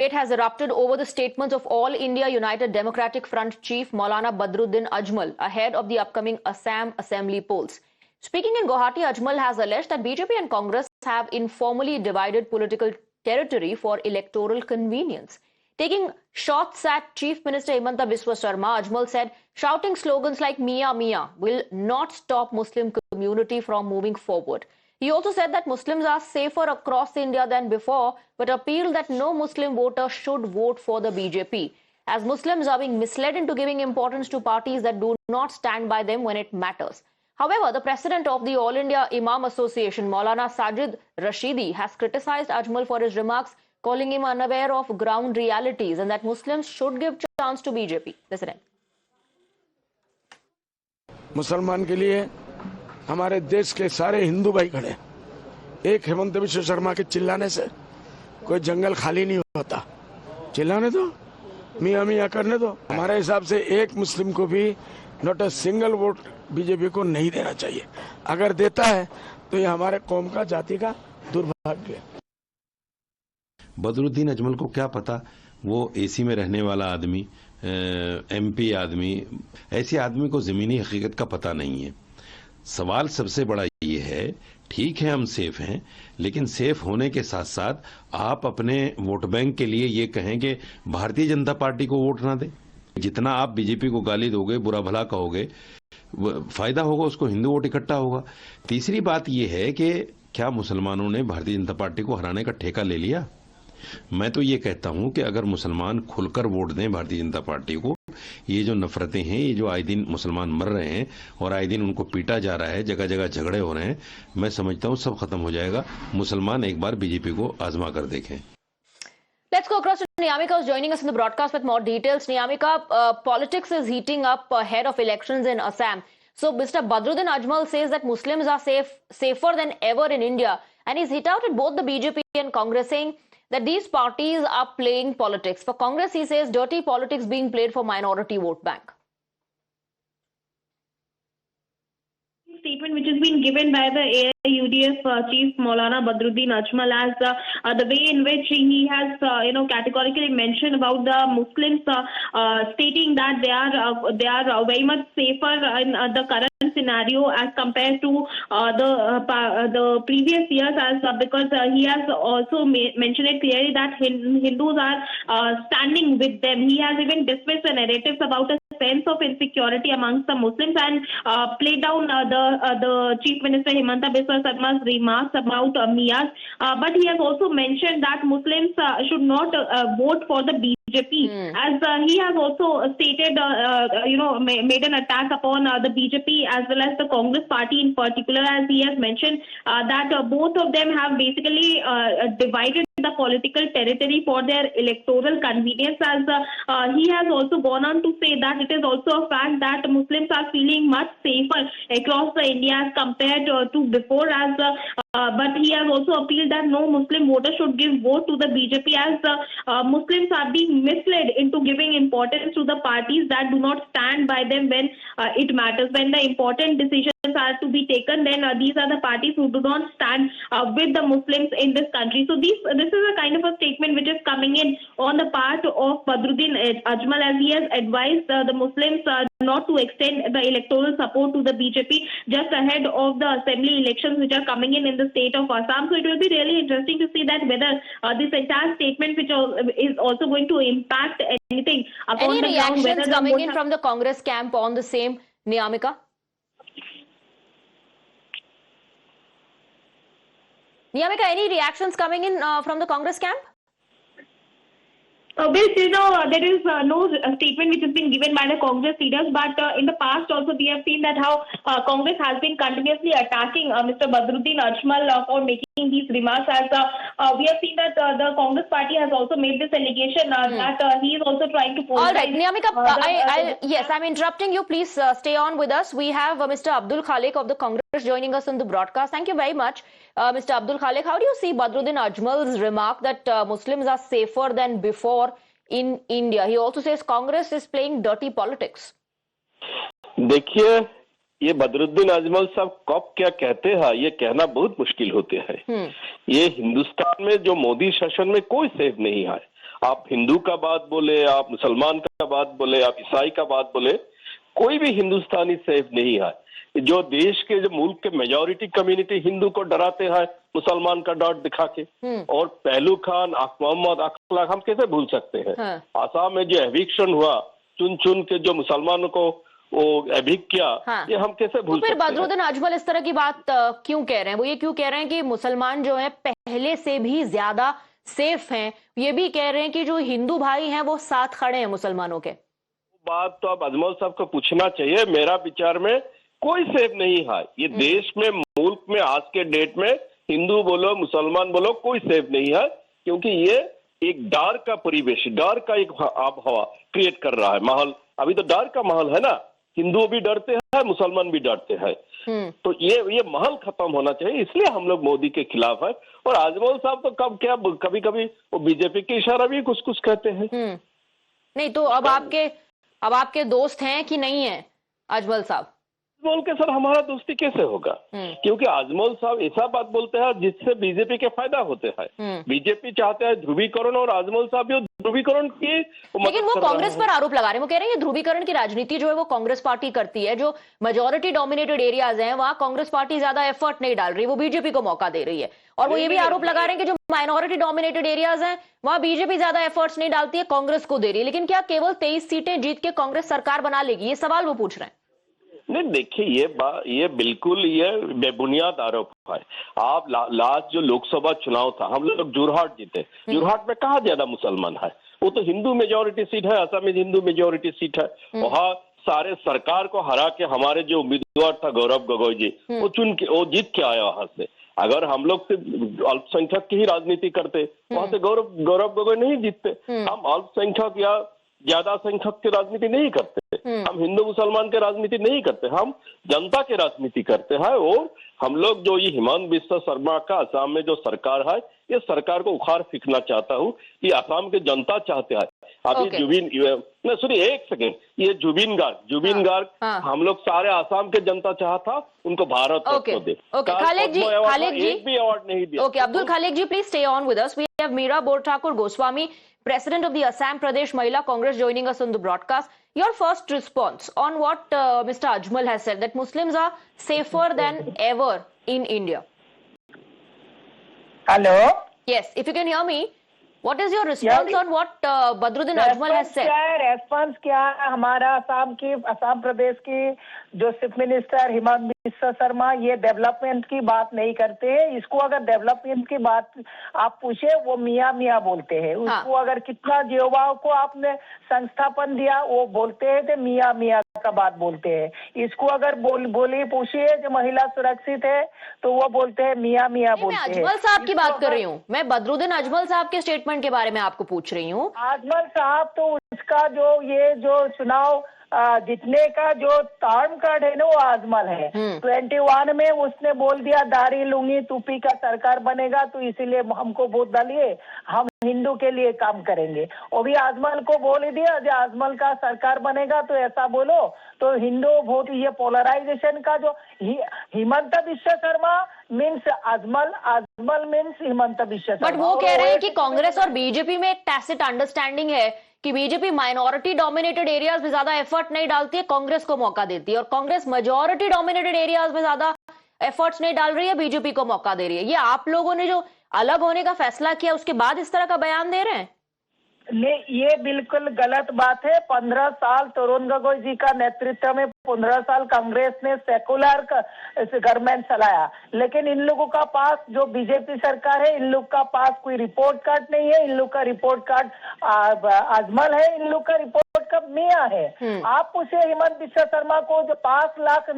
Debate has erupted over the statements of All India United Democratic Front Chief Maulana Badruddin Ajmal ahead of the upcoming Assam Assembly polls. Speaking in Guwahati, Ajmal has alleged that BJP and Congress have informally divided political territory for electoral convenience. Taking shots at Chief Minister Himanta Biswa Sarma, Ajmal said shouting slogans like Mia Mia will not stop Muslim community from moving forward. He also said that Muslims are safer across India than before, but appealed that no Muslim voter should vote for the BJP, as Muslims are being misled into giving importance to parties that do not stand by them when it matters. However, the president of the All India Imam Association, Maulana Sajid Rashidi, has criticized Ajmal for his remarks, calling him unaware of ground realities and that Muslims should give chance to BJP. Listen. मुसलमान के लिए हमारे देश के सारे हिंदू भाई खड़े। एक हेमंत बिश्व शर्मा के चिल्लाने से कोई जंगल खाली नहीं होता। चिल्लाने दो, मियां मियां करने दो। हमारे हिसाब से एक मुस्लिम को भी not a single vote BJP को नहीं देना चाहिए। अगर देता है तो ये हमारे कौम का, जाति का दुर्भाग्य है। बदरुद्दीन अजमल को क्या पता, वो एसी में रहने वाला आदमी, एमपी आदमी, ऐसे आदमी को जमीनी हकीकत का पता नहीं है। सवाल सबसे बड़ा ये है, ठीक है हम सेफ हैं, लेकिन सेफ होने के साथ साथ आप अपने वोट बैंक के लिए ये कहें कि भारतीय जनता पार्टी को वोट ना दें। जितना आप बीजेपी को गाली दोगे, बुरा भला कहोगे, फायदा होगा उसको, हिंदू वोट इकट्ठा होगा। तीसरी बात यह है कि क्या मुसलमानों ने भारतीय जनता पार्टी को हराने का ठेका ले लिया? मैं तो ये कहता हूं कि अगर मुसलमान खुलकर वोट दें भारतीय जनता पार्टी को, ये जो नफरतें हैं, ये जो आए दिन मुसलमान मर रहे हैं और आए दिन उनको पीटा जा रहा है, जगह जगह झगड़े हो रहे हैं, मैं समझता हूं सब खत्म हो जाएगा। मुसलमान एक बार बीजेपी को आजमा कर देखें। Let's go across to Niyamika, who's joining us in the broadcast with more details. Niyamika, politics is heating up ahead of elections in Assam. So Mr. Badruddin Ajmal says that Muslims are safer than ever in India, and he's hit out at both the BJP and Congress, saying that these parties are playing politics. For Congress, he says dirty politics being played for minority vote bank. Statement which has been given by the AIUDF Chief Maulana Badruddin Ajmal as the way in which he has categorically mentioned about the Muslims, stating that they are very much safer in the current scenario as compared to the previous years, as because he has also mentioned it clearly that Hindus are standing with them. He has even dismissed the narratives about a sense of insecurity amongst the Muslims and played down the Chief Minister Himanta Biswa Sarma's remarks about Miyas. But he has also mentioned that Muslims should not vote for the BJP, as he has also stated, made an attack upon the BJP as well as the Congress party in particular, as he has mentioned that both of them have basically divided the political territory for their electoral convenience, as he has also gone on to say that it is also a fact that Muslims are feeling much safer across the India as compared to before, as but he has also appealed that no Muslim voter should give vote to the BJP, as Muslims are being misled into giving importance to the parties that do not stand by them when it matters. When the important decisions are to be taken, then these are the parties who do not stand with the Muslims in this country. So this is a kind of a statement which is coming in on the part of Badruddin Ajmal, as he has advised the Muslims not to extend the electoral support to the BJP just ahead of the assembly elections which are coming in the state of Assam. So it will be really interesting to see that whether this entire statement which is also going to impact anything upon Any the ground. reactions coming in from the Congress camp on the same, Niyamika? Niyamika, any reactions coming in from the Congress camp? Well, there is no statement which has been given by the Congress leaders, but in the past also we have seen that how Congress has been continuously attacking Mr. Badruddin Ajmal for making these remarks, as we have seen that the Congress party has also made this allegation that he is also trying to... All right, Niyamika, yes, I'm interrupting you. Please stay on with us. We have Mr. Abdul Khalik of the Congress joining us on the broadcast. Thank you very much. Mr. Abdul Khalik, how do you see Badruddin Ajmal's remark that Muslims are safer than before in India? He also says Congress is playing dirty politics. देखिए, ये बदरुद्दीन अजमल साहब कब क्या कहते हैं ये कहना बहुत मुश्किल होते हैं। ये हिंदुस्तान में जो मोदी शासन में कोई सेफ नहीं है। आप हिंदू का बात बोले, आप मुसलमान का बात बोले, आप ईसाई का बात बोले, कोई भी हिंदुस्तानी सेफ नहीं है। जो देश के, जो मुल्क के मेजॉरिटी कम्युनिटी हिंदू को डराते हैं मुसलमान का डॉट दिखा के, और पहलू खान, मोहम्मद अखलाक, हम कैसे भूल सकते हैं। हाँ। आसाम में जो एविक्शन हुआ, चुन चुन के जो मुसलमानों को वो एविक किया, हाँ। ये हम कैसे भूल तो फिर सकते हैं। बदरुद्दीन अजमल इस तरह की बात क्यों कह रहे हैं? वो ये क्यों कह रहे हैं कि मुसलमान जो है पहले से भी ज्यादा सेफ हैं? ये भी कह रहे हैं कि जो हिंदू भाई हैं वो साथ खड़े हैं मुसलमानों के। बात तो अब अजमल साहब को पूछना चाहिए। मेरा विचार में कोई सेफ नहीं है ये देश में, मुल्क में, आज के डेट में हिंदू बोलो मुसलमान बोलो, कोई सेफ नहीं है, क्योंकि ये एक डर का परिवेश, डर का एक आब हवा क्रिएट कर रहा है, माहौल। अभी तो डर का माहौल है ना, हिंदू भी डरते हैं, मुसलमान भी डरते हैं। तो ये माहौल खत्म होना चाहिए, इसलिए हम लोग मोदी के खिलाफ है। और अजमल साहब तो कभी कभी वो बीजेपी के इशारा भी कुछ कुछ कहते हैं। नहीं तो अब आपके दोस्त हैं कि नहीं है अजमल साहब? बोल के सर हमारा दोस्ती कैसे होगा? क्योंकि अजमल साहब ऐसा बात बोलते हैं जिससे बीजेपी के फायदा होते हैं। बीजेपी चाहते हैं ध्रुवीकरण, और अजमल साहब भी ध्रुवीकरण की लेकिन वो कांग्रेस पर आरोप लगा रहे हैं। वो कह रहे हैं ये ध्रुवीकरण की राजनीति जो है वो कांग्रेस पार्टी करती है। जो मेजोरिटी डोमिनेटेड एरियाज हैं वहां कांग्रेस पार्टी ज्यादा एफर्ट नहीं डाल रही, वो बीजेपी को मौका दे रही है। और वो ये भी आरोप लगा रहे हैं कि जो माइनॉरिटी डोमिनेटेड एरियाज हैं वहां बीजेपी ज्यादा एफर्ट्स नहीं डालती है, कांग्रेस को दे रही है। लेकिन क्या केवल 23 सीटें जीत के कांग्रेस सरकार बना लेगी? ये सवाल वो पूछ रहे हैं। नहीं, देखिए ये बिल्कुल ये बेबुनियाद आरोप है। आप लास्ट जो लोकसभा चुनाव था, हम लोग जोरहाट जीते। जोरहाट में कहाँ ज्यादा मुसलमान है? वो तो हिंदू मेजोरिटी सीट है, असम में हिंदू मेजोरिटी सीट है। वहाँ सारे सरकार को हरा के हमारे जो उम्मीदवार था गौरव गोगोई जी, वो जीत के आया वहां से। अगर हम लोग सिर्फ अल्पसंख्यक की ही राजनीति करते, वहां से गौरव गोगोई नहीं जीतते। हम अल्पसंख्यक या ज्यादा संख्यक की राजनीति नहीं करते, हम हिंदू मुसलमान के राजनीति नहीं करते, हम जनता की राजनीति करते हैं। और हम लोग जो ये हिमंत बिस्वा शर्मा का असम में जो सरकार है, ये सरकार को उखाड़ फेंकना चाहता हूँ। ये असम की जनता चाहते हैं। अभी सुनिए एक सेकेंड, ये जुबिन गार्ग हम लोग सारे असम के जनता चाहता, उनको भारत रत्न दे। खालिद जी एक भी अवार्ड नहीं दिया। Okay, Abdul Khalid ji, please stay on with us. We have Meera Borthakur Goswami, President of the Assam Pradesh Mahila Congress, joining us on the broadcast. Your first response on what Mr. Ajmal has said, that Muslims are safer than ever in India. Hello? Yes, if you can hear me, what is your response on what Badruddin Ajmal has said? Response क्या है? हमारा असम प्रदेश की जो chief minister Himanta Biswa Sharma ये development की बात नहीं करते हैं। इसको अगर डेवलपमेंट की बात आप पूछे, वो मियाँ बोलते हैं। उसको अगर कितना युवाओं को आपने संस्थापन दिया, वो बोलते हैं तो मियाँ का बात बोलते हैं। इसको अगर बोली पूछिए जो महिला सुरक्षित है, तो वो बोलते हैं मियाँ बोलते हैं। अजमल साहब की बात कर रही हूँ मैं, बदरुद्दीन अजमल साहब के स्टेटमेंट के बारे में आपको पूछ रही हूँ। अजमल साहब तो उसका जो चुनाव जीतने का जो टर्म कार्ड है ना, वो अजमल है। 21 में उसने बोल दिया दाढ़ी लुंगी टोपी का सरकार बनेगा, तो इसीलिए हमको वोट डालिए, हम हिंदू के लिए काम करेंगे। वो भी अजमल को बोल दिया जो अजमल का सरकार बनेगा तो ऐसा बोलो, तो हिंदू वोट, ये पोलराइजेशन का जो Himanta Biswa Sharma means Ajmal means Himanta Biswa Sharma. But वो कह रहे हैं कि कांग्रेस और बीजेपी में एक टैसिट अंडरस्टैंडिंग है कि बीजेपी माइनॉरिटी डोमिनेटेड एरियाज में ज्यादा एफर्ट नहीं डालती है, कांग्रेस को मौका देती है, और कांग्रेस मेजॉरिटी डोमिनेटेड एरियाज में ज्यादा एफर्ट्स नहीं डाल रही है, बीजेपी को मौका दे रही है। ये आप लोगों ने जो अलग होने का फैसला किया उसके बाद इस तरह का बयान दे रहे हैं? नहीं, ये बिल्कुल गलत बात है। 15 साल तरुण गोगोई जी का नेतृत्व में 15 साल कांग्रेस ने सेकुलर गवर्नमेंट चलाया, लेकिन इन लोगों का पास जो बीजेपी सरकार है, इन लोग का पास कोई रिपोर्ट कार्ड नहीं है। इन लोग का रिपोर्ट कार्ड अजमल है, इन लोग का रिपोर्ट कार्ड मियाँ है। आप पूछे हिमंत बिस्वा शर्मा को जो 5 लाख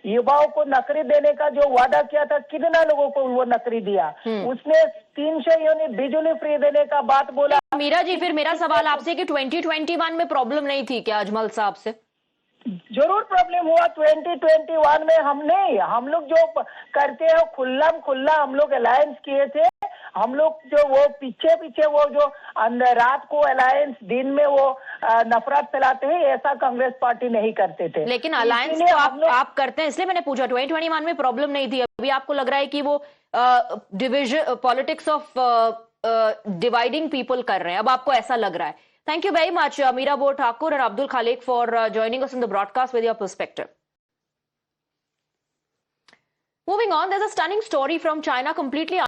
युवाओं को नौकरी देने का जो वादा किया था, कितना लोगों को वो नौकरी दिया? उसने 300 यूनिट बिजली फ्री देने का बात बोला। मीरा जी, फिर मेरा सवाल आपसे कि 2021 में प्रॉब्लम नहीं थी क्या अजमल साहब से? जरूर प्रॉब्लम हुआ 2021 में। हम लोग जो करते हैं खुल्ला हम लोग अलायंस किए थे। हम लोग जो वो पीछे वो जो रात को अलायंस, दिन में वो नफरत फैलाते हैं, ऐसा कांग्रेस पार्टी नहीं करते थे। लेकिन अलायंस तो आप करते हैं, इसलिए मैंने पूछा। 2021 में प्रॉब्लम नहीं थी, अभी आपको लग रहा है कि वो division, politics of dividing people कर रहे हैं, अब आपको ऐसा लग रहा है. Thank you very much Meera Borthakur और Abdul Khaliq for joining us in the broadcast with your perspective. Moving on, there's a stunning story from China completely